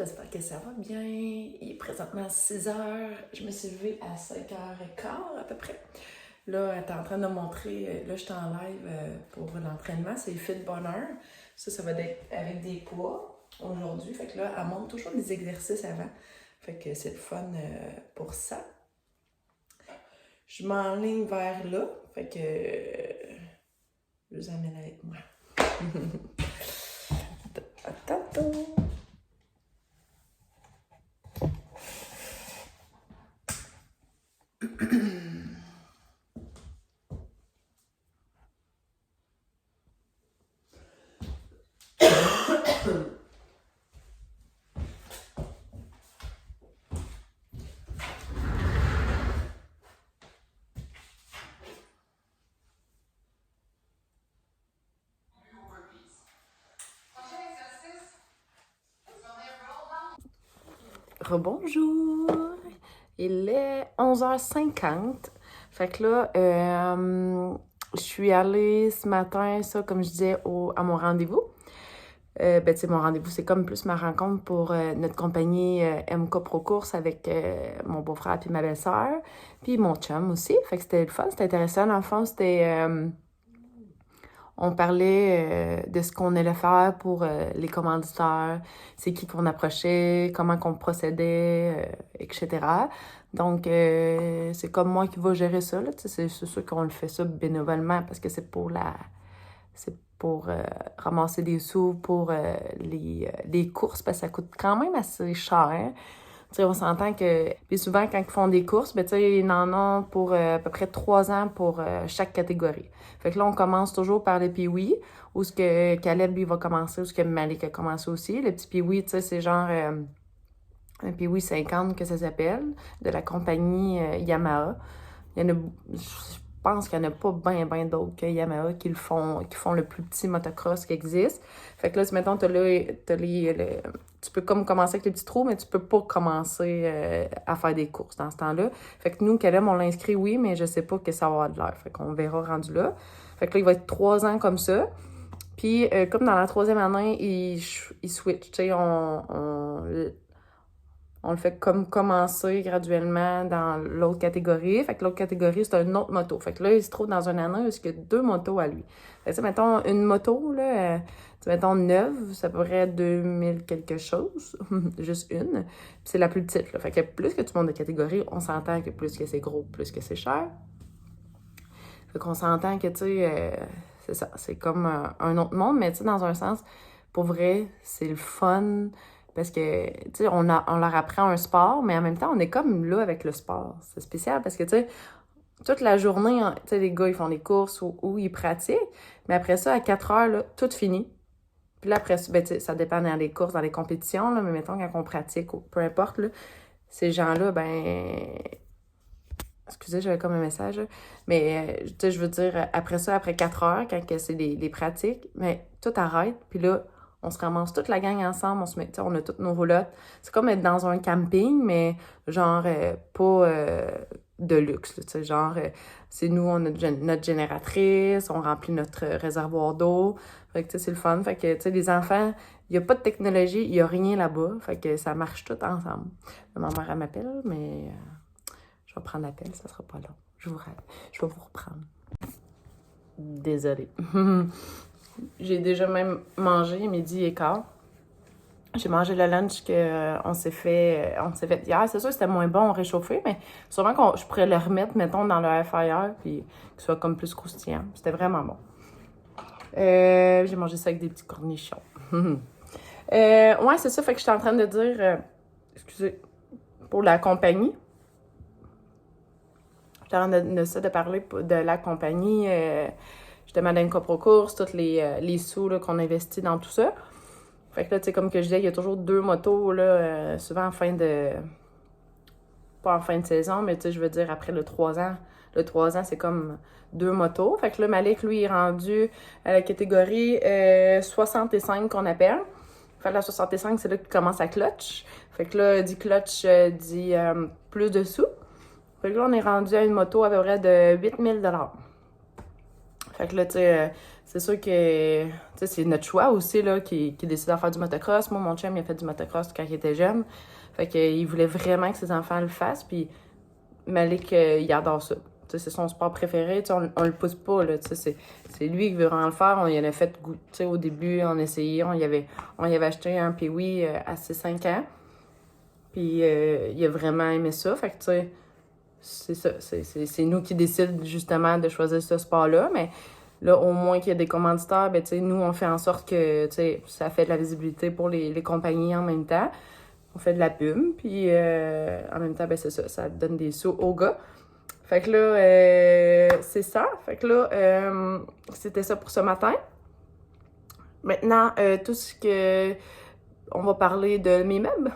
j'espère que ça va bien. Il est présentement 6 heures. Je me suis levée à 5h15 à peu près. Là, elle est en train de montrer, là, je suis en live pour l'entraînement, c'est Fit Bonheur. Ça va être avec des poids aujourd'hui. Fait que là, elle montre toujours des exercices avant. Fait que c'est le fun pour ça. Je m'enligne vers là. Fait que je vous emmène avec moi. À tantôt! Rebonjour! Il est 11h50. Fait que là, je suis allée ce matin, ça, comme je disais, à mon rendez-vous. Tu sais, mon rendez-vous, c'est comme plus ma rencontre pour notre compagnie MK Pro Course avec mon beau-frère puis ma belle-sœur, puis mon chum aussi. Fait que c'était le fun, c'était intéressant. Dans le fond, c'était... on parlait de ce qu'on allait faire pour les commanditaires, c'est qui qu'on approchait, comment qu'on procédait, etc. Donc, c'est comme moi qui va gérer ça, là. C'est sûr qu'on le fait ça bénévolement parce que c'est pour ramasser des sous pour les courses, parce que ça coûte quand même assez cher. T'sais, on s'entend que... Puis souvent, quand ils font des courses, ben, ils en ont pour à peu près 3 ans pour chaque catégorie. Fait que là, on commence toujours par le Pee-Wee, où ce que Caleb, lui, va commencer, où ce que Malik a commencé aussi. Le petit Pee-Wee, c'est genre un Pee-Wee 50 que ça s'appelle, de la compagnie Yamaha. Il y en a... Je pense qu'il n'y en a pas bien d'autres que Yamaha qui font le plus petit motocross qui existe. Fait que là, si mettons, tu peux comme commencer avec les petits trous, mais tu peux pas commencer à faire des courses dans ce temps-là. Fait que nous, Caleb, on l'a inscrit, oui, mais je sais pas que ça va avoir de l'air. Fait qu'on verra rendu là. Fait que là, il va être 3 ans comme ça. Puis, comme dans la 3e année, il switch. Tu sais, on le fait comme commencer graduellement dans l'autre catégorie. Fait que l'autre catégorie, c'est une autre moto. Fait que là, il se trouve dans une année où il y a 2 motos à lui. Fait que, mettons, une moto, là, mettons, neuve, ça pourrait être 2000 quelque chose. Juste une. Puis c'est la plus petite, là. Fait que plus que tu montes de catégorie, on s'entend que plus que c'est gros, plus que c'est cher. Fait qu'on s'entend que, tu sais, c'est ça. C'est comme un autre monde, mais tu sais, dans un sens, pour vrai, c'est le fun. Parce que, tu sais, on leur apprend un sport, mais en même temps, on est comme là avec le sport. C'est spécial parce que, tu sais, toute la journée, tu sais, les gars, ils font des courses ou ils pratiquent. Mais après ça, à 4 heures, là, tout finit. Puis là, après ça, ben, tu sais, ça dépend dans les courses, dans les compétitions, là, mais mettons, quand on pratique, ou peu importe, là, ces gens-là, ben... Excusez, j'avais comme un message, là. Mais, tu sais, je veux dire, après ça, après 4 heures, quand c'est les pratiques, mais tout arrête. Puis là, on se ramasse toute la gang ensemble, on a toutes nos roulottes. C'est comme être dans un camping, mais genre pas de luxe. Tu sais, genre, c'est nous, on a notre génératrice, on remplit notre réservoir d'eau. Fait que, tu sais, c'est le fun. Fait que, tu sais, les enfants, il n'y a pas de technologie, il n'y a rien là-bas. Fait que ça marche tout ensemble. Ma mère, elle m'appelle, mais je vais prendre l'appel, ça sera pas long. Je vais vous reprendre. Désolée. J'ai déjà même mangé midi et quart. J'ai mangé le lunch qu'on s'est fait hier. C'est sûr que c'était moins bon réchauffé, mais sûrement que je pourrais le remettre, mettons, dans le air fryer, puis qu'il soit comme plus croustillant. C'était vraiment bon. J'ai mangé ça avec des petits cornichons. Ouais, c'est ça. Fait que j'étais en train de dire, excusez, pour la compagnie. J'étais en train de parler de la compagnie. Justement, dans Pro Course, tous les sous là, qu'on investit dans tout ça. Fait que là, tu sais, comme que je disais, il y a toujours 2 motos, là, souvent en fin de... Pas en fin de saison, mais tu sais, je veux dire, après le 3 ans. Le 3 ans, c'est comme 2 motos. Fait que là, Malik, lui, est rendu à la catégorie 65 qu'on appelle. Fait que la 65, c'est là qu'il commence à clutch. Fait que là, dit clutch, dit plus de sous. Fait que là, on est rendu à une moto à peu près de 8000 $. Fait que là, tu sais, c'est sûr que, tu sais, c'est notre choix aussi, là, qui décide de faire du motocross. Moi, mon chum, il a fait du motocross quand il était jeune. Fait qu'il voulait vraiment que ses enfants le fassent, puis Malik, il adore ça. Tu sais, c'est son sport préféré, tu sais, on le pousse pas, là, tu sais, c'est lui qui veut vraiment le faire. On y en a fait, tu sais, au début, on essayait, on y avait acheté un Pee-Wee à ses 5 ans, puis il a vraiment aimé ça, fait que, tu sais, c'est ça, c'est nous qui décidons, justement, de choisir ce sport-là, mais là, au moins qu'il y a des commanditaires, ben, tu sais, nous, on fait en sorte que, tu sais, ça fait de la visibilité pour les compagnies en même temps. On fait de la pub, puis en même temps, ben c'est ça, ça donne des sous aux gars. Fait que là, c'est ça. Fait que là, c'était ça pour ce matin. Maintenant, tout ce que... On va parler de mes meubles.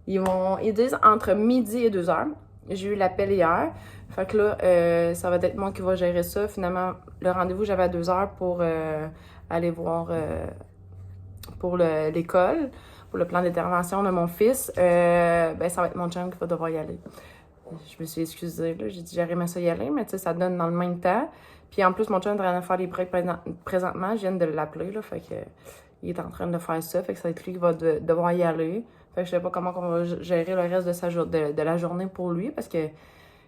Ils disent entre midi et 2 heures. J'ai eu l'appel hier. Fait que là, ça va être moi qui va gérer ça. Finalement, le rendez-vous, j'avais à 2 heures pour aller voir pour l'école, pour le plan d'intervention de mon fils. Ben, ça va être mon chum qui va devoir y aller. Je me suis excusée, là. J'ai dit j'aurais aimé ça y aller, mais tu sais, ça donne dans le même temps. Puis en plus, mon chum est en train de faire les breaks présentement. Je viens de l'appeler, là. Fait que il est en train de faire ça. Fait que ça va être lui qui va devoir y aller. Fait que je sais pas comment on va gérer le reste de la journée pour lui. Parce que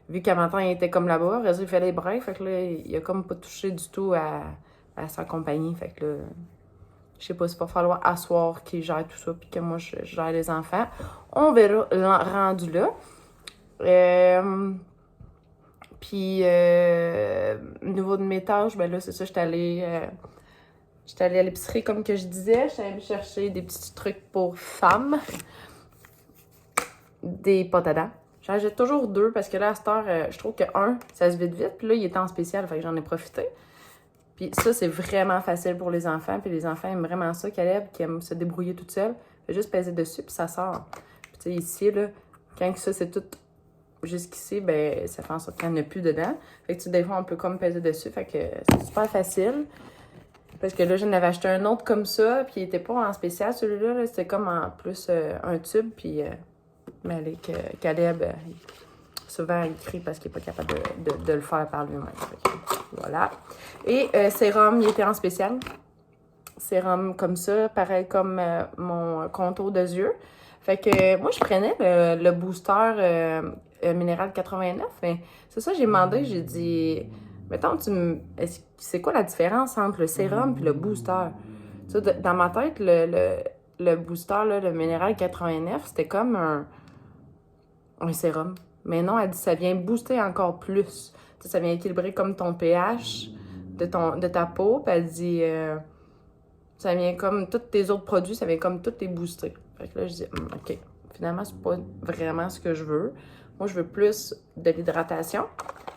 vu qu'à matin, il était comme là-bas, il fait les breaks. Fait que là, il a comme pas touché du tout à sa compagnie. Fait que là, je sais pas s'il va falloir asseoir qu'il gère tout ça. Puis que moi, je gère les enfants. On verra rendu là. Puis, au niveau de mes tâches, ben là, c'est ça, j'étais allée à l'épicerie, comme que je disais. J'étais allée me chercher des petits trucs pour femmes. Des potes à dents. J'en jette toujours 2 parce que là, à cette heure, je trouve que 1, ça se vide vite. Puis là, il était en spécial, fait que j'en ai profité. Puis ça, c'est vraiment facile pour les enfants. Puis les enfants aiment vraiment ça, Caleb, qui aime se débrouiller toute seule. Fait juste peser dessus, puis ça sort. Puis tu sais, ici, là, quand ça, c'est tout jusqu'ici, ben ça fait en sorte qu'il n'y en a plus dedans. Fait que tu sais, des fois, on peut comme peser dessus. Fait que c'est super facile. Parce que là, j'en avais acheté un autre comme ça, puis il était pas en spécial, celui-là. Là, c'était comme en plus un tube, puis Malik, Caleb, souvent, il crie parce qu'il n'est pas capable de le faire par lui-même. Voilà. Et sérum, il était en spécial. Sérum comme ça, pareil comme mon contour de yeux. Fait que moi, je prenais le booster minéral 89. Mais c'est ça, j'ai demandé, j'ai dit, mettons, c'est quoi la différence entre le sérum et le booster? Tu sais, dans ma tête, le booster, là, le minéral 89, c'était comme un sérum. Mais non, elle dit ça vient booster encore plus. Tu sais, ça vient équilibrer comme ton pH de ta peau. Puis elle dit ça vient comme tous tes autres produits, ça vient comme tous les booster. Fait que là, je dis OK, finalement, c'est pas vraiment ce que je veux. Moi, je veux plus de l'hydratation.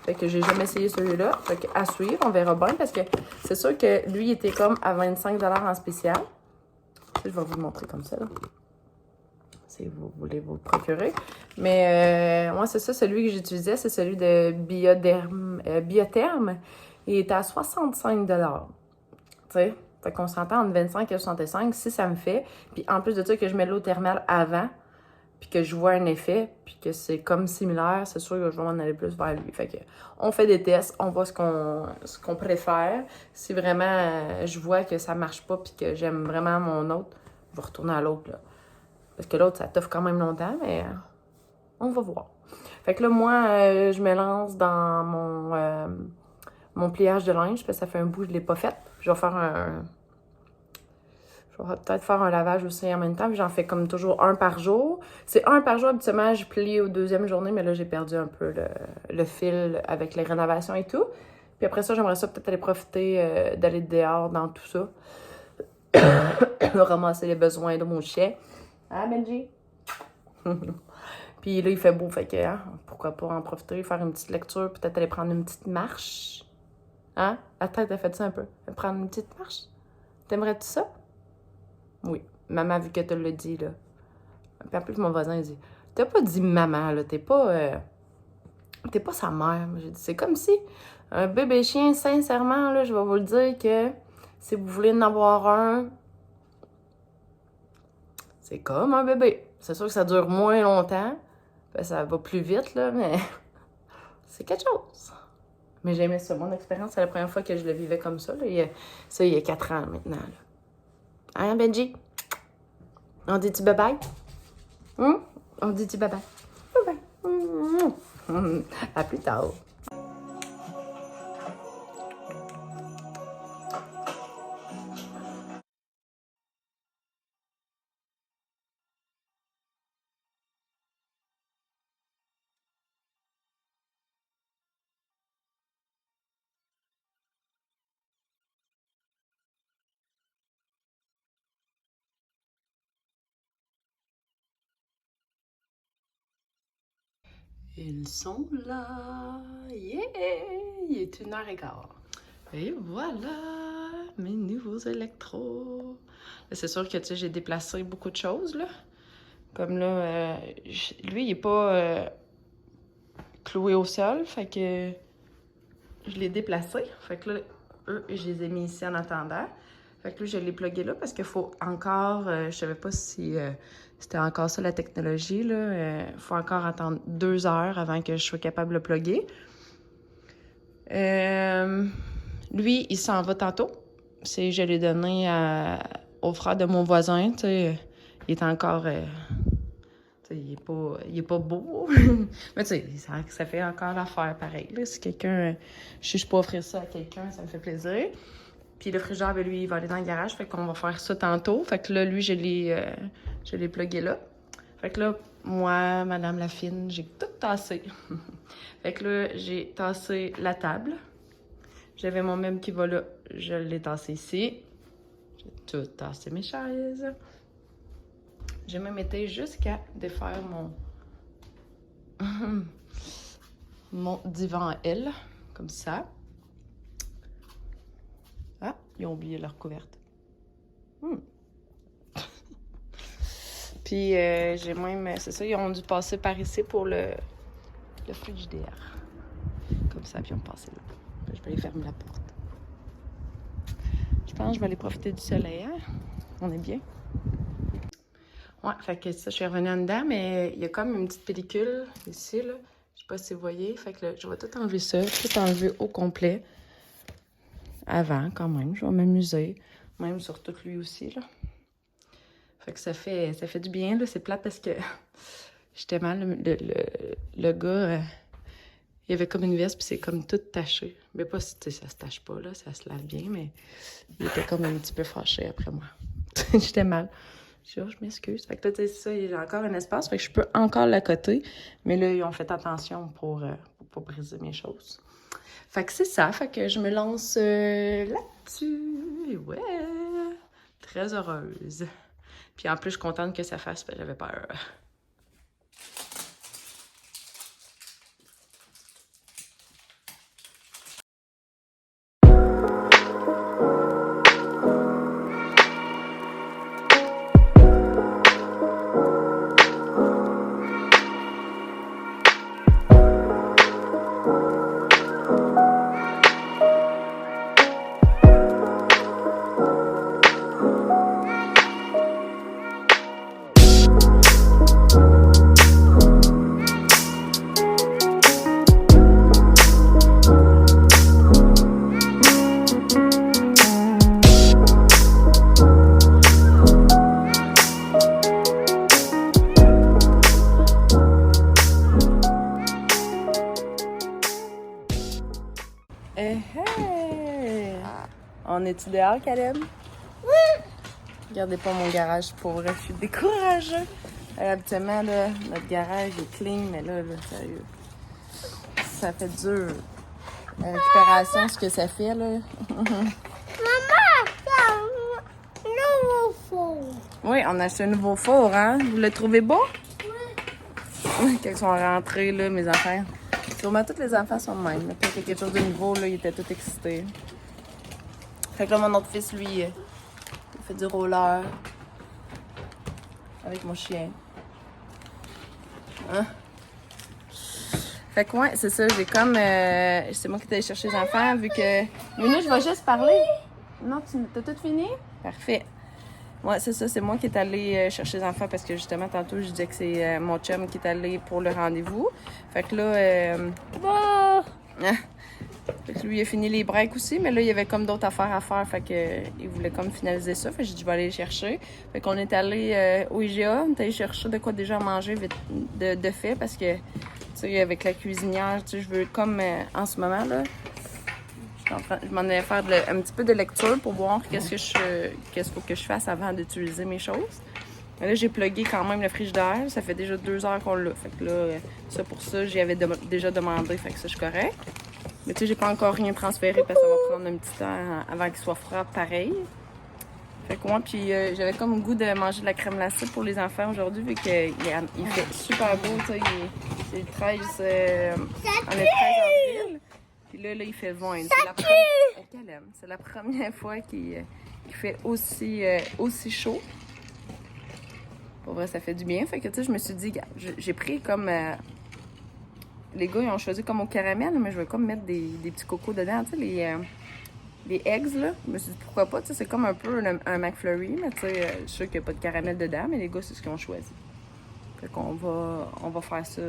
Fait que j'ai jamais essayé celui-là. Fait que à suivre, on verra bien parce que c'est sûr que lui, il était comme à 25 $ en spécial. Je vais vous le montrer comme ça, là. Si vous voulez vous le procurer. Mais moi, c'est ça, celui que j'utilisais, c'est celui de Biotherme. Il était à 65 $. Tu sais, fait qu'on s'entend entre 25 et 65 si ça me fait. Puis en plus de ça, que je mets l'eau thermale avant, puis que je vois un effet, puis que c'est comme similaire, c'est sûr que je vais m'en aller plus vers lui. Fait que on fait des tests, on voit ce qu'on préfère. Si vraiment je vois que ça marche pas, puis que j'aime vraiment mon autre, je vais retourner à l'autre, là. Parce que l'autre, ça t'offre quand même longtemps, mais on va voir. Fait que là, moi, je me lance dans mon pliage de linge, parce que ça fait un bout que je ne l'ai pas fait. Je vais peut-être faire un lavage aussi en même temps, puis j'en fais comme toujours un par jour. C'est un par jour, habituellement, je plie aux deuxième journée, mais là, j'ai perdu un peu le fil avec les rénovations et tout. Puis après ça, j'aimerais ça peut-être aller profiter d'aller dehors dans tout ça. Ramasser les besoins de mon chien. Ah, Benji? Puis là, il fait beau, fait que hein, pourquoi pas en profiter, faire une petite lecture, peut-être aller prendre une petite marche. Hein? Attends, t'as fait ça un peu. Prendre une petite marche? T'aimerais-tu ça? Oui. Maman, vu que tu l'as dit, là. Puis en plus, mon voisin, il dit, t'as pas dit maman, là. T'es pas sa mère. J'ai dit, c'est comme si un bébé chien, sincèrement, là, je vais vous le dire que si vous voulez en avoir un, c'est comme un bébé. C'est sûr que ça dure moins longtemps. Ça va plus vite, là, mais c'est quelque chose. Mais j'aimais ça. Mon expérience, c'est la première fois que je le vivais comme ça. Là. Il y a 4 ans maintenant. Là. Hein, Benji? On dit-tu bye-bye? On dit-tu bye-bye? Bye-bye. À plus tard. Ils sont là! Yeah! Il est 1h15. Et voilà! Mes nouveaux électros! C'est sûr que, tu sais, j'ai déplacé beaucoup de choses, là. Comme là, lui, il est pas cloué au sol, fait que je l'ai déplacé. Fait que là, eux, je les ai mis ici en attendant. Fait que là, je l'ai plugué là parce qu'il faut encore... je savais pas si c'était encore ça la technologie, là. Il faut encore attendre 2 heures avant que je sois capable de le plugger. Lui, il s'en va tantôt. Je l'ai donné au frère de mon voisin, tu sais. Il est encore... il est pas beau. Mais tu sais, ça fait encore l'affaire pareil. Là. Si quelqu'un... je peux offrir ça à quelqu'un, ça me fait plaisir. Puis le frigidaire, ben, lui, il va aller dans le garage. Fait qu'on va faire ça tantôt. Fait que là, lui, je l'ai plugué là. Fait que là, moi, Madame la fine, j'ai tout tassé. Fait que là, j'ai tassé la table. J'avais mon meuble qui va là. Je l'ai tassé ici. J'ai tout tassé mes chaises. J'ai même été jusqu'à défaire mon divan à elle, comme ça. Ah, ils ont oublié leur couverte. Puis j'ai même, c'est ça, ils ont dû passer par ici pour le frigidaire. Comme ça, puis ils ont passé là. Je vais aller fermer la porte. Je pense que je vais aller profiter du soleil, hein? On est bien. Ouais, fait que ça, je suis revenue en dedans, mais il y a comme une petite pellicule ici, là. Je sais pas si vous voyez. Fait que là, je vais tout enlever ça, tout enlever au complet. Avant, quand même, je vais m'amuser. Même sur tout lui aussi, là. Fait que ça fait du bien, là. C'est plate parce que j'étais mal. Le gars, il avait comme une veste, puis c'est comme tout taché. Mais pas, tu sais, ça se tache pas, là. Ça se lave bien, mais il était comme un petit peu fâché après moi. J'étais mal. Je m'excuse. Fait que là, tu sais, ça, il y a encore un espace. Fait que je peux encore l'accoter. Mais là, ils ont fait attention pour pas briser mes choses. Fait que c'est ça. Fait que je me lance là-dessus. Ouais. Très heureuse. Puis en plus, je suis contente que ça fasse. J'avais peur. On est-tu dehors, Caleb? Oui! Regardez pas mon garage, pour vrai, je suis découragée. Habituellement, là, notre garage est clean, mais là, sérieux, ça fait dur. La récupération, ce que ça fait, là. Maman, c'est un nouveau four. Oui, on a acheté un nouveau four, hein? Vous le trouvez beau? Oui. Quand ils sont rentrés, là, mes enfants. Sûrement, tous les enfants sont de même. Quand il y a quelque chose de nouveau, là, ils étaient tous excités. Fait que là, mon autre fils, lui, il fait du roller avec mon chien. Hein? Fait que ouais, c'est ça, j'ai comme... c'est moi qui étais allée chercher les enfants, vu que... Minu, je vais juste parler. Non, t'as tout fini? Parfait. Ouais, c'est ça, c'est moi qui est allée chercher les enfants parce que justement, tantôt, je disais que c'est mon chum qui est allé pour le rendez-vous. Fait que là... Bon. Fait que lui, il a fini les breaks aussi, mais là, il y avait comme d'autres affaires à faire. Fait que il voulait comme finaliser ça. Fait que j'ai dit, je vais aller les chercher. Fait qu'on est allé au IGA. On est allé chercher de quoi déjà manger vite de fait parce que, tu sais, avec la cuisinière, tu sais, je veux comme en ce moment, là, je m'en allais faire un petit peu de lecture pour voir qu'est-ce qu'il faut que je fasse avant d'utiliser mes choses. Mais là, j'ai plugué quand même le frigidaire. Ça fait déjà 2 heures qu'on l'a. Fait que là, ça pour ça, j'y avais déjà demandé. Fait que ça, je suis correct. Mais tu sais, j'ai pas encore rien transféré parce que ça va prendre un petit temps avant qu'il soit froid pareil. Fait que moi, puis j'avais comme le goût de manger de la crème glacée pour les enfants aujourd'hui, vu qu'il fait super beau, tu sais. C'est le 13, on est 13 avril. Puis là, il fait 20. C'est la première fois qu'il fait aussi chaud. Pour vrai, ça fait du bien. Fait que, tu sais, je me suis dit, j'ai pris comme... les gars, ils ont choisi comme au caramel, mais je vais comme mettre des petits cocos dedans, tu sais, les eggs, là. Je me suis dit, pourquoi pas, tu sais, c'est comme un peu un McFlurry, mais tu sais, je suis sûre qu'il n'y a pas de caramel dedans, mais les gars, c'est ce qu'ils ont choisi. Fait qu'on va faire ça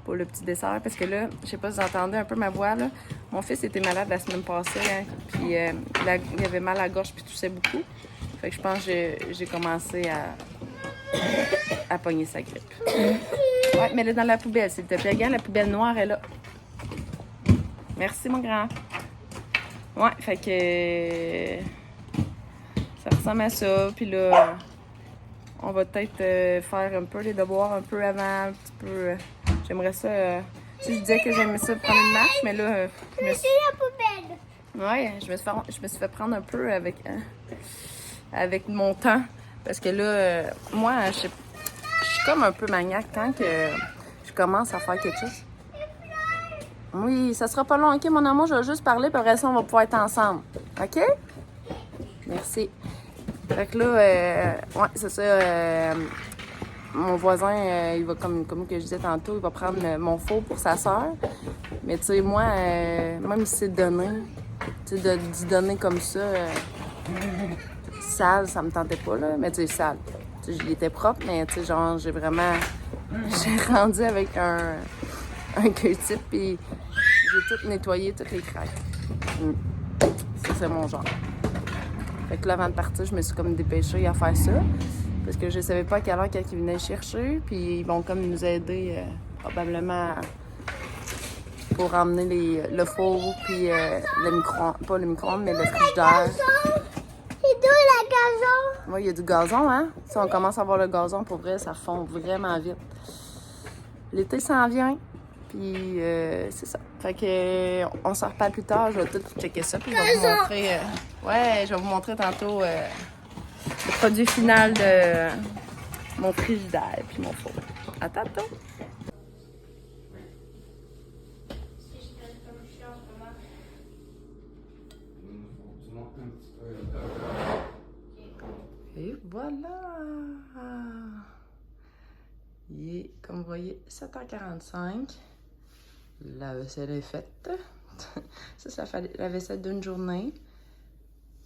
pour le petit dessert, parce que là, je sais pas si vous entendez un peu ma voix, là. Mon fils était malade la semaine passée, hein, puis il avait mal à la gorge, puis toussait beaucoup. Fait que je pense que j'ai commencé à pogner sa grippe. Ouais, mets-le dans la poubelle, s'il te plaît. Regarde, la poubelle noire est là. Merci, mon grand. Ouais, fait que... ça ressemble à ça. Puis là, on va peut-être faire un peu les devoirs un peu avant, un petit peu... j'aimerais ça... tu sais, je disais que j'aimais ça prendre une marche, mais là... C'est la poubelle. Ouais, je me suis fait prendre un peu avec mon temps. Parce que là, moi, je suis comme un peu maniaque quand que je commence à faire quelque chose. Oui, ça sera pas long, OK, mon amour? Je vais juste parler, puis après ça, on va pouvoir être ensemble. OK? Merci. Fait que là, ouais, c'est ça. Mon voisin, il va, comme que je disais tantôt, il va prendre mon four pour sa soeur. Mais tu sais, moi, même si c'est donné, tu sais, d'y donner comme ça, sale, ça me tentait pas, là. Mais tu sais, sale. Tu sais, il était propre, mais tu sais, genre, j'ai rendu avec un Q-tip, puis j'ai tout nettoyé, toutes les craques. Ça, c'est mon genre. Fait que là, avant de partir, je me suis comme dépêchée à faire ça. Parce que je savais pas à quelle heure ils venaient chercher. Puis ils vont comme nous aider probablement pour emmener le four, puis le micro-ondes, pas le micro-ondes, mais le frigidaire. C'est d'où la gazon? Oui, il y a du gazon, hein? Si on commence à voir le gazon, pour vrai, ça fond vraiment vite. L'été s'en vient. Puis c'est ça. Fait que on s'en reparle plus tard. Je vais tout checker ça. Puis je vais vous montrer. Ouais, je vais vous montrer tantôt le produit final de mon frigidaire puis mon four. À tantôt. Et voilà! Il est, comme vous voyez, 7h45. La vaisselle est faite. Ça fait la vaisselle d'une journée.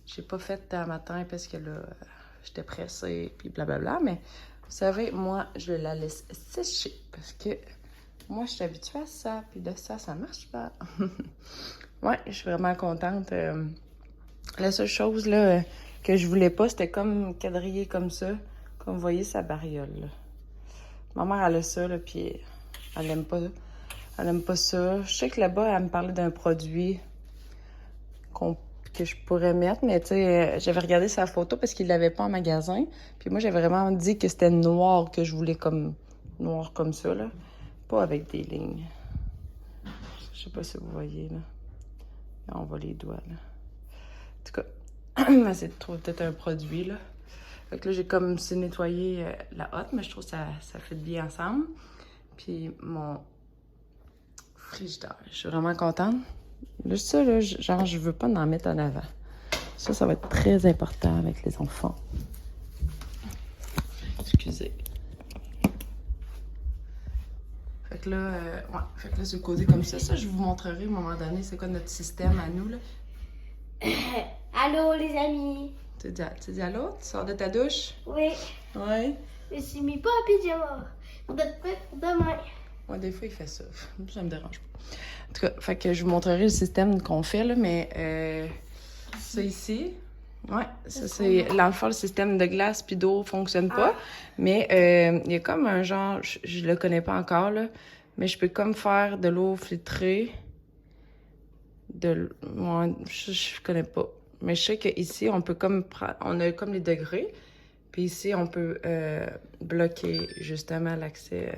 J'ai pas fait un matin parce que là, j'étais pressée, puis blablabla. Mais vous savez, moi, je la laisse sécher parce que moi, je suis habituée à ça. Puis de ça, ça marche pas. Ouais, je suis vraiment contente. La seule chose, là, que je voulais pas, c'était comme quadriller comme ça. Comme vous voyez, sa bariole, là. Ma mère, elle a ça, là, puis elle aime pas. Elle aime pas ça. Je sais que là-bas, elle me parlait d'un produit que je pourrais mettre, mais tu sais, j'avais regardé sa photo parce qu'il l'avait pas en magasin. Puis moi, j'avais vraiment dit que c'était noir que je voulais noir comme ça, là. Pas avec des lignes. Je sais pas si vous voyez, là. Là, on voit les doigts, là. En tout cas, on va essayer de trouver peut-être un produit, là. Fait que là, j'ai comme si nettoyé la hotte, mais je trouve que ça fait bien ensemble. Puis mon frigidaire, je suis vraiment contente. Là, ça, là, genre, je veux pas en mettre en avant. Ça va être très important avec les enfants. Excusez. Fait que là, ouais, fait que là, c'est codé comme ça. Ça, je vous montrerai à un moment donné, c'est quoi notre système à nous, là. Allô, les amis. Tu dis allô? Tu sors de ta douche? Oui. Oui. Je suis mis pas en pyjama. Vous êtes prêts pour demain? Ouais, des fois, il fait ça. Ça me dérange pas. En tout cas, fait que je vous montrerai le système qu'on fait, là, mais ça ici, ouais, ça c'est... Dans le fond, le système de glace puis d'eau fonctionne pas, mais il y a comme un genre, je le connais pas encore, là, mais je peux comme faire de l'eau filtrée, ouais, je connais pas. Mais je sais qu'ici, on peut comme on a comme les degrés, puis ici, on peut bloquer justement l'accès...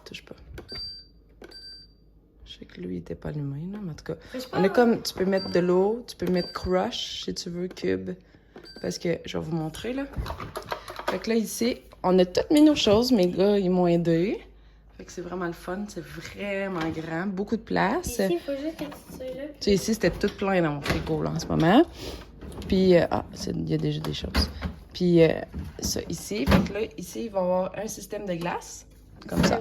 touche pas. Je sais que lui, il était pas allumé, là, mais en tout cas. On est comme, tu peux mettre de l'eau, tu peux mettre crush, si tu veux, cube. Parce que, je vais vous montrer, là. Fait que là, ici, on a toutes mis nos choses. Mes gars, ils m'ont aidé. Fait que c'est vraiment le fun. C'est vraiment grand. Beaucoup de place. Ici, il faut juste que tu sois là. Tu sais, ici, c'était tout plein dans mon frigo, là, en ce moment. Puis, il y a déjà des choses. Puis, ça, ici. Fait que là, ici, il va y avoir un système de glace. Comme ça.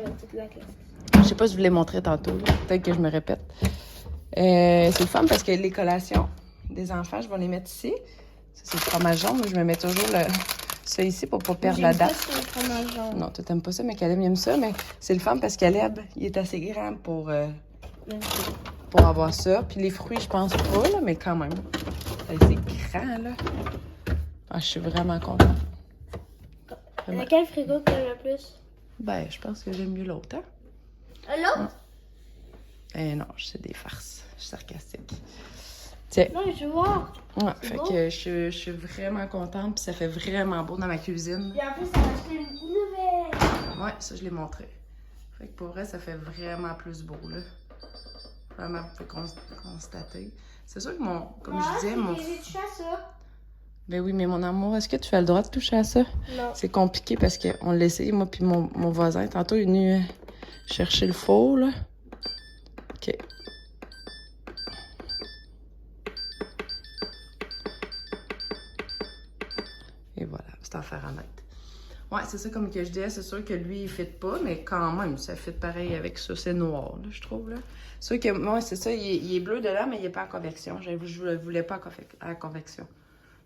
Je sais pas si je vous l'ai montré tantôt. Peut-être que je me répète. C'est le fun parce que les collations des enfants, je vais les mettre ici. Ça, c'est le fromage jaune. Je me mets toujours ça ici pour pas perdre la date. Pas le fromage jaune. Non, toi, t'aimes pas ça, mais Caleb, il aime ça. Mais c'est le fun parce que Caleb, il est assez grand pour avoir ça. Puis les fruits, je pense pas, là, mais quand même. C'est grand, là. Ah, je suis vraiment contente. Vraiment. Quel frigo que t'aimes le plus? Ben, je pense que j'aime mieux l'autre, hein? L'autre? Non, c'est des farces. Je suis sarcastique. Tiens. Non, je veux voir. Ouais, fait que je suis vraiment contente. Puis ça fait vraiment beau dans ma cuisine. Et en plus, ça a acheté une nouvelle. Ouais, ça, je l'ai montré. Fait que pour vrai, ça fait vraiment plus beau, là. Vraiment, vous pouvez constater. C'est sûr que comme je disais, J'ai touché à ça. Ben oui, mais mon amour, est-ce que tu as le droit de toucher à ça? Non. C'est compliqué parce qu'on l'a essayé, moi puis mon voisin. Tantôt, il est venu chercher le four, là. OK. Et voilà, c'est en fer honnête. Ouais, c'est ça comme que je disais, c'est sûr que lui, il fit pas, mais quand même, ça fit pareil avec ça. C'est noir, là, je trouve, là. C'est sûr que, moi, c'est ça, il est bleu dedans, mais il est pas en convection. Je le voulais pas à convection.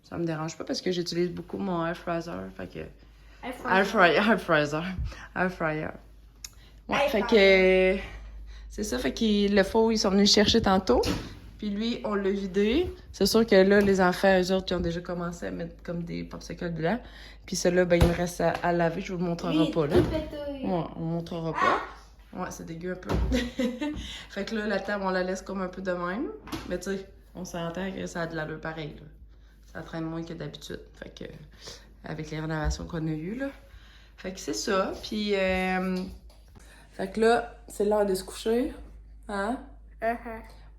Ça me dérange pas parce que j'utilise beaucoup mon air fryer, fait que... Air fryer. Ouais, fait que... C'est ça, fait que le faux, ils sont venus le chercher tantôt. Puis lui, on l'a vidé. C'est sûr que là, les enfants, eux autres, ils ont déjà commencé à mettre comme des popsicles dedans. Puis celui-là, ben, il me reste à laver. Je vous le montrerai pas, là. Ouais, on ne montrera pas. Ouais, c'est dégueu un peu. Fait que là, la table, on la laisse comme un peu de même. Mais tu sais, on s'entend que ça a de l'allure pareil, là. Ça traîne moins que d'habitude. Fait que, avec les rénovations qu'on a eues, là. Fait que c'est ça. Puis, fait que là, c'est l'heure de se coucher. Hein?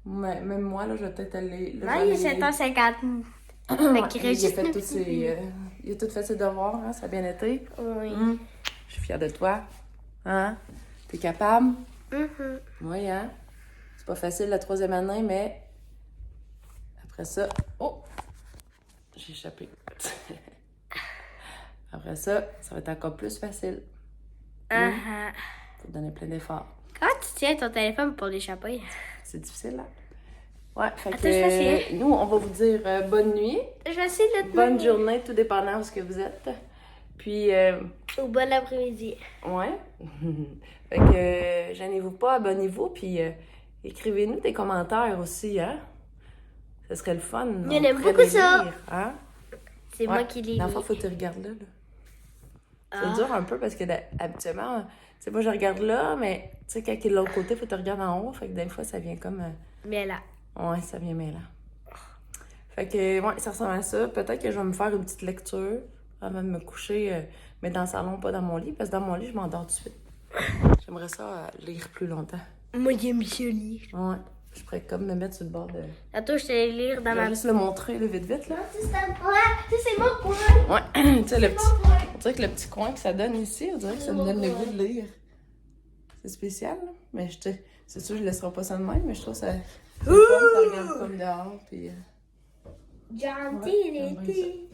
Même moi, là, je vais peut-être aller... Là, Non, il est 7h50. Il a tout fait ses devoirs, hein? Ça a bien été. Oui. Je suis fière de toi. Hein? T'es capable? Oui, hein? C'est pas facile la 3e année, mais... Après ça... Oh! J'ai échappé. Après ça, ça va être encore plus facile. Faut te donner plein d'efforts. Comment tu tiens ton téléphone pour l'échapper? C'est difficile, là. Ouais, fait Attends, je vais essayer. nous, on va vous dire bonne nuit. Je vais essayer de te Bonne journée, tout dépendant où ce que vous êtes. Puis, Ou bon après-midi. ouais. Fait que, gênez-vous pas, abonnez-vous, puis écrivez-nous des commentaires aussi, hein. Ce serait le fun. Il aime beaucoup ça. Hein? C'est moi qui l'ai Dans le mis. fond, faut que tu regardes là. C'est dur un peu parce que habituellement, tu sais, moi je regarde là, mais tu sais, quand il est de l'autre côté, faut que tu regardes en haut. Fait que des fois, ça vient comme. Mais là. Ouais, ça vient mêlant. Fait que, ouais, ça ressemble à ça. Peut-être que je vais me faire une petite lecture avant de me coucher, mais dans le salon, pas dans mon lit, parce que dans mon lit, je m'endors tout de suite. J'aimerais ça lire plus longtemps. Moi, j'aime ça lire. Ouais. Je pourrais comme me mettre sur le bord de. Attends, je t'allais lire dans Je vais ma. juste le montrer, là, vite, vite, là. C'est mon coin. Ouais, tu sais, le petit. On dirait que le petit coin que ça donne ici, on dirait que ça me donne le goût de lire. C'est spécial, là. Mais c'est sûr, je ne laisserai pas ça de même, mais je trouve ça. C'est le fun, ça regarde comme dehors, puis. Gentil, l'été.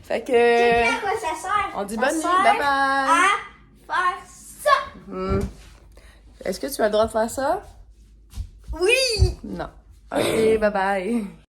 Fait que. À quoi ça sert? On dit Ça bonne nuit, sert bye bye! à faire ça. Est-ce que tu as le droit de faire ça? Oui. Non. Ok, bye bye!